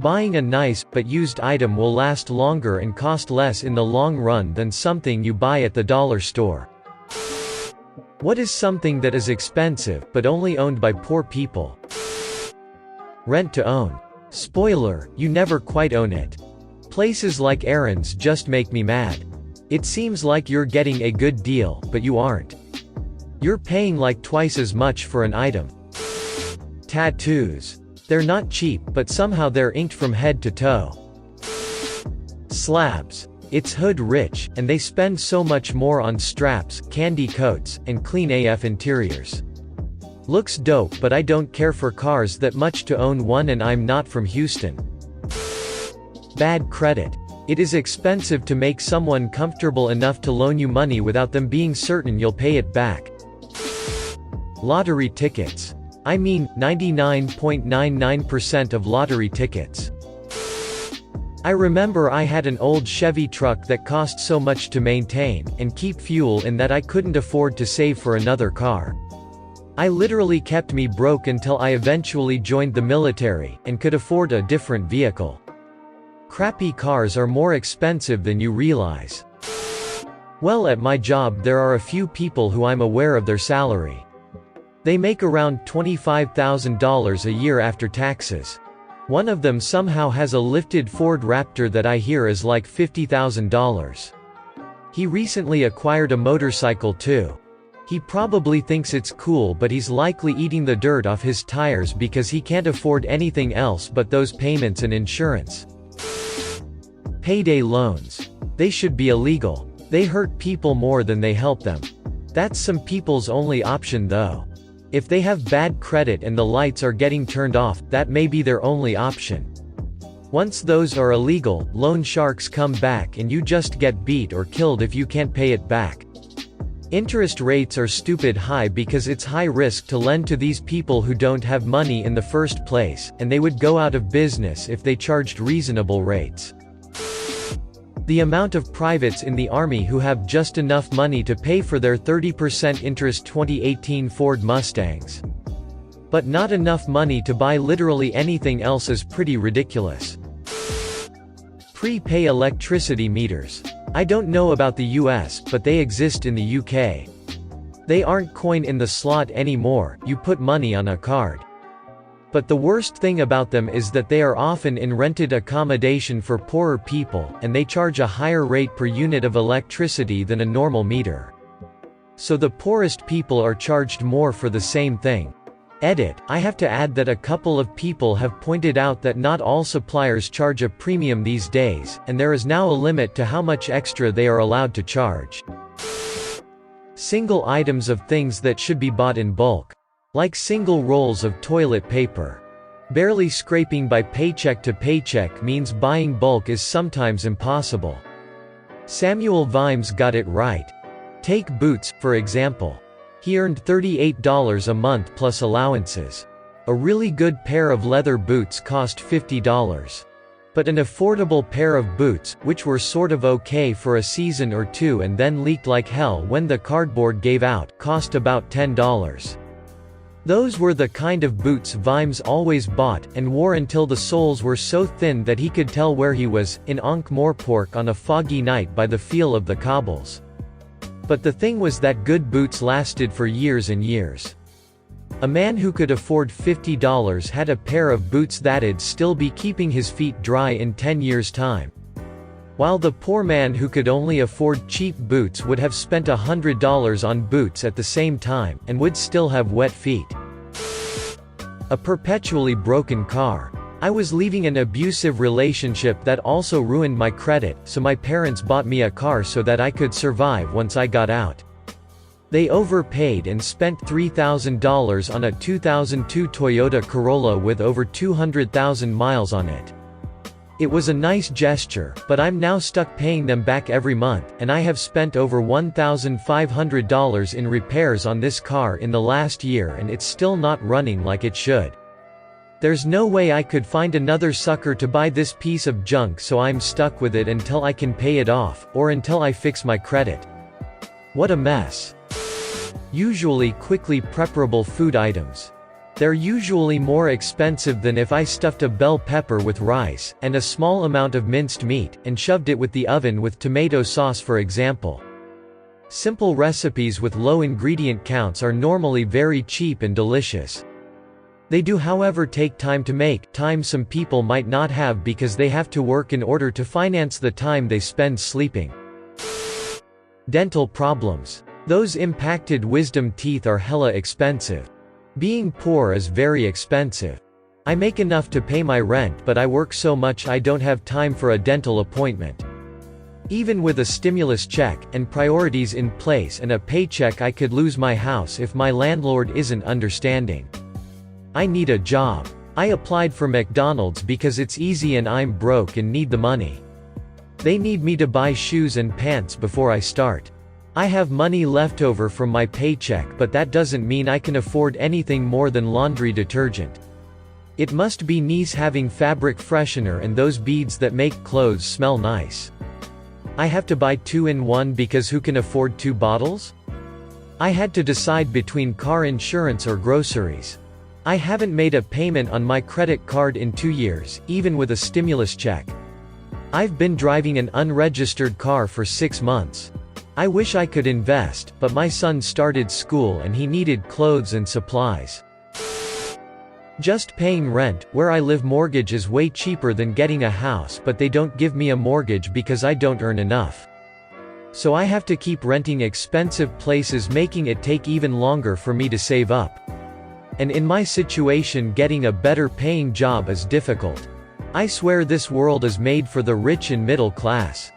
Buying a nice, but used item will last longer and cost less in the long run than something you buy at the dollar store. What is something that is expensive, but only owned by poor people? Rent to own. Spoiler, you never quite own it. Places like Aaron's just make me mad. It seems like you're getting a good deal, but you aren't. You're paying like twice as much for an item. Tattoos. They're not cheap, but somehow they're inked from head to toe. Slabs. It's hood rich, and they spend so much more on straps, candy coats, and clean AF interiors. Looks dope, but I don't care for cars that much to own one, and I'm not from Houston. Bad credit. It is expensive to make someone comfortable enough to loan you money without them being certain you'll pay it back. Lottery tickets. I mean, 99.99% of lottery tickets. I remember I had an old Chevy truck that cost so much to maintain and keep fuel in that I couldn't afford to save for another car. I literally kept me broke until I eventually joined the military and could afford a different vehicle. Crappy cars are more expensive than you realize. Well, at my job there are a few people who I'm aware of their salary. They make around $25,000 a year after taxes. One of them somehow has a lifted Ford Raptor that I hear is like $50,000. He recently acquired a motorcycle too. He probably thinks it's cool, but he's likely eating the dirt off his tires because he can't afford anything else but those payments and insurance. Payday loans. They should be illegal. They hurt people more than they help them. That's some people's only option though. If they have bad credit and the lights are getting turned off, that may be their only option. Once those are illegal, loan sharks come back and you just get beat or killed if you can't pay it back. Interest rates are stupid high because it's high risk to lend to these people who don't have money in the first place, and they would go out of business if they charged reasonable rates. The amount of privates in the Army who have just enough money to pay for their 30% interest 2018 Ford Mustangs. But not enough money to buy literally anything else is pretty ridiculous. Prepay electricity meters. I don't know about the US, but they exist in the UK. They aren't coin in the slot anymore, you put money on a card. But the worst thing about them is that they are often in rented accommodation for poorer people, and they charge a higher rate per unit of electricity than a normal meter. So the poorest people are charged more for the same thing. Edit, I have to add that a couple of people have pointed out that not all suppliers charge a premium these days, and there is now a limit to how much extra they are allowed to charge. Single items of things that should be bought in bulk. Like single rolls of toilet paper. Barely scraping by paycheck to paycheck means buying bulk is sometimes impossible. Samuel Vimes got it right. Take boots, for example. He earned $38 a month plus allowances. A really good pair of leather boots cost $50. But an affordable pair of boots, which were sort of okay for a season or two and then leaked like hell when the cardboard gave out, cost about $10. Those were the kind of boots Vimes always bought, and wore until the soles were so thin that he could tell where he was, in Ankh-Morpork on a foggy night by the feel of the cobbles. But the thing was that good boots lasted for years and years. A man who could afford $50 had a pair of boots that'd still be keeping his feet dry in 10 years' time. While the poor man who could only afford cheap boots would have spent $100 on boots at the same time, and would still have wet feet. A perpetually broken car. I was leaving an abusive relationship that also ruined my credit, so my parents bought me a car so that I could survive once I got out. They overpaid and spent $3,000 on a 2002 Toyota Corolla with over 200,000 miles on it. It was a nice gesture, but I'm now stuck paying them back every month, and I have spent over $1,500 in repairs on this car in the last year and it's still not running like it should. There's no way I could find another sucker to buy this piece of junk, so I'm stuck with it until I can pay it off, or until I fix my credit. What a mess. Usually quickly preparable food items. They're usually more expensive than if I stuffed a bell pepper with rice, and a small amount of minced meat, and shoved it with the oven with tomato sauce for example. Simple recipes with low ingredient counts are normally very cheap and delicious. They do however take time to make, time some people might not have because they have to work in order to finance the time they spend sleeping. Dental problems. Those impacted wisdom teeth are hella expensive. Being poor is very expensive. I make enough to pay my rent but I work so much I don't have time for a dental appointment. Even with a stimulus check, and priorities in place and a paycheck I could lose my house if my landlord isn't understanding. I need a job. I applied for McDonald's because it's easy and I'm broke and need the money. They need me to buy shoes and pants before I start. I have money left over from my paycheck but that doesn't mean I can afford anything more than laundry detergent. It must be nice having fabric freshener and those beads that make clothes smell nice. I have to buy 2-in-1 because who can afford 2 bottles? I had to decide between car insurance or groceries. I haven't made a payment on my credit card in 2 years, even with a stimulus check. I've been driving an unregistered car for 6 months. I wish I could invest, but my son started school and he needed clothes and supplies. Just paying rent. Where I live, mortgage is way cheaper than getting a house, but they don't give me a mortgage because I don't earn enough. So I have to keep renting expensive places, making it take even longer for me to save up. And in my situation, getting a better paying job is difficult. I swear this world is made for the rich and middle class.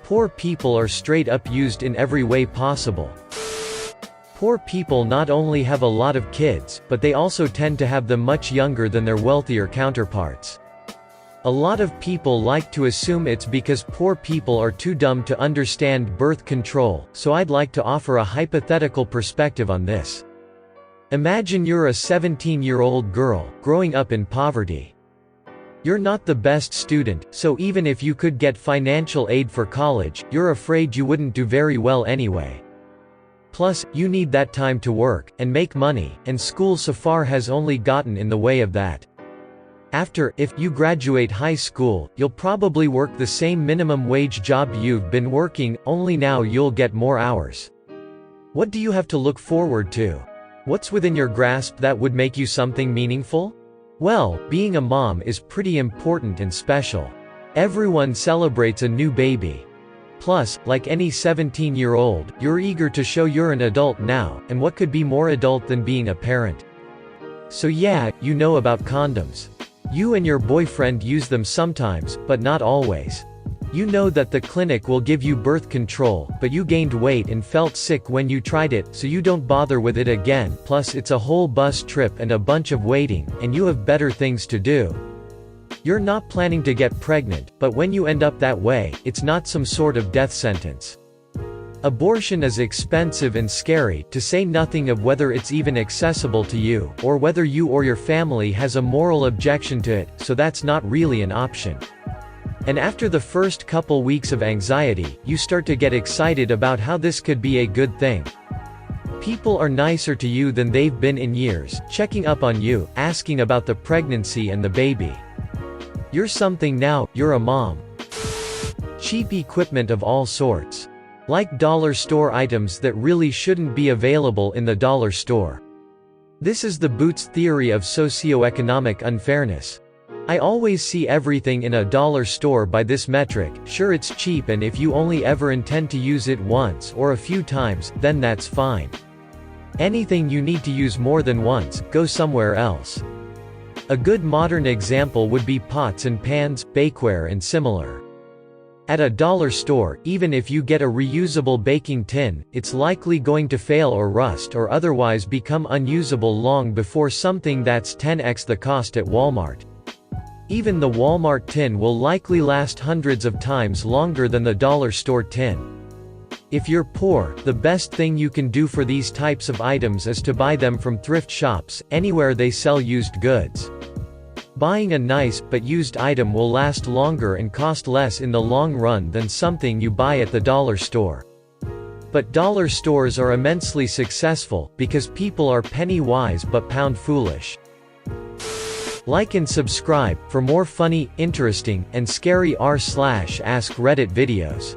Poor people are straight up used in every way possible. Poor people not only have a lot of kids, but they also tend to have them much younger than their wealthier counterparts. A lot of people like to assume it's because poor people are too dumb to understand birth control, so I'd like to offer a hypothetical perspective on this. Imagine you're a 17-year-old girl, growing up in poverty. You're not the best student, so even if you could get financial aid for college, you're afraid you wouldn't do very well anyway. Plus, you need that time to work, and make money, and school so far has only gotten in the way of that. After, if you graduate high school, you'll probably work the same minimum wage job you've been working, only now you'll get more hours. What do you have to look forward to? What's within your grasp that would make you something meaningful? Well, being a mom is pretty important and special. Everyone celebrates a new baby. Plus, like any 17-year-old, you're eager to show you're an adult now, and what could be more adult than being a parent? So yeah, you know about condoms. You and your boyfriend use them sometimes, but not always. You know that the clinic will give you birth control, but you gained weight and felt sick when you tried it, so you don't bother with it again. Plus it's a whole bus trip and a bunch of waiting, and you have better things to do. You're not planning to get pregnant, but when you end up that way, it's not some sort of death sentence. Abortion is expensive and scary, to say nothing of whether it's even accessible to you, or whether you or your family has a moral objection to it, so that's not really an option. And after the first couple weeks of anxiety, you start to get excited about how this could be a good thing. People are nicer to you than they've been in years, checking up on you, asking about the pregnancy and the baby. You're something now, you're a mom. Cheap equipment of all sorts. Like dollar store items that really shouldn't be available in the dollar store. This is the Boots theory of socioeconomic unfairness. I always see everything in a dollar store by this metric. Sure, it's cheap, and if you only ever intend to use it once or a few times, then that's fine. Anything you need to use more than once, go somewhere else. A good modern example would be pots and pans, bakeware and similar. At a dollar store, even if you get a reusable baking tin, it's likely going to fail or rust or otherwise become unusable long before something that's 10x the cost at Walmart. Even the Walmart tin will likely last hundreds of times longer than the dollar store tin. If you're poor, the best thing you can do for these types of items is to buy them from thrift shops, anywhere they sell used goods. Buying a nice, but used item will last longer and cost less in the long run than something you buy at the dollar store. But dollar stores are immensely successful, because people are penny wise but pound foolish. Like and subscribe, for more funny, interesting, and scary r/ask Reddit videos.